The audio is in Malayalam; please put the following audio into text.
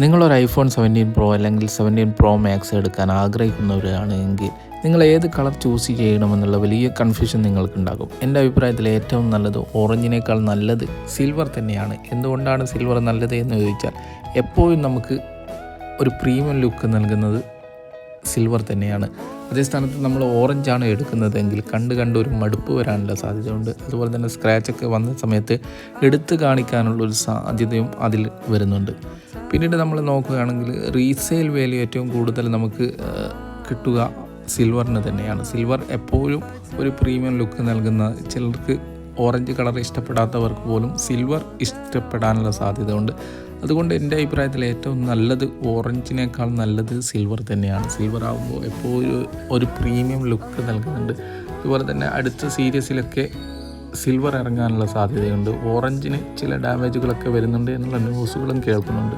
നിങ്ങളൊരു ഐഫോൺ 17 പ്രോ അല്ലെങ്കിൽ 17 പ്രോ മാക്സ് എടുക്കാൻ ആഗ്രഹിക്കുന്നവരാണ് എങ്കിൽ നിങ്ങൾ ഏത് കളർ ചൂസ് ചെയ്യണമെന്നുള്ള വലിയ കൺഫ്യൂഷൻ നിങ്ങൾക്കുണ്ടാകും. എൻ്റെ അഭിപ്രായത്തിൽ ഏറ്റവും നല്ലത് ഓറഞ്ചിനേക്കാൾ നല്ലത് സിൽവർ തന്നെയാണ്. എന്തുകൊണ്ടാണ് സിൽവർ നല്ലത് എന്ന് ചോദിച്ചാൽ എപ്പോഴും നമുക്ക് ഒരു പ്രീമിയം ലുക്ക് നൽകുന്നത് സിൽവർ തന്നെയാണ്. അതേ സ്ഥാനത്ത് നമ്മൾ ഓറഞ്ചാണ് എടുക്കുന്നതെങ്കിൽ കണ്ട് ഒരു മടുപ്പ് വരാനുള്ള സാധ്യതയുണ്ട്. അതുപോലെ തന്നെ സ്ക്രാച്ചൊക്കെ വന്ന സമയത്ത് എടുത്ത് കാണിക്കാനുള്ളൊരു സാധ്യതയും അതിൽ വരുന്നുണ്ട്. പിന്നീട് നമ്മൾ നോക്കുകയാണെങ്കിൽ റീസെയിൽ വാല്യൂ ഏറ്റവും കൂടുതൽ നമുക്ക് കിട്ടുക സിൽവറിന് തന്നെയാണ്. സിൽവർ എപ്പോഴും ഒരു പ്രീമിയം ലുക്ക് നൽകുന്ന, ചിലർക്ക് ഓറഞ്ച് കളർ ഇഷ്ടപ്പെടാത്തവർക്ക് പോലും സിൽവർ ഇഷ്ടപ്പെടാനുള്ള സാധ്യതയുണ്ട്. അതുകൊണ്ട് എൻ്റെ അഭിപ്രായത്തിൽ ഏറ്റവും നല്ലത് ഓറഞ്ചിനേക്കാൾ നല്ലത് സിൽവർ തന്നെയാണ്. സിൽവർ ആകുമ്പോൾ എപ്പോഴും ഒരു പ്രീമിയം ലുക്ക് നൽകുന്നുണ്ട്. അതുപോലെ തന്നെ അടുത്ത സീരീസിലൊക്കെ സിൽവർ ഇറങ്ങാനുള്ള സാധ്യതയുണ്ട്. ഓറഞ്ചിന് ചില ഡാമേജുകളൊക്കെ വരുന്നുണ്ട് എന്നുള്ള ന്യൂസുകളും കേൾക്കുന്നുണ്ട്.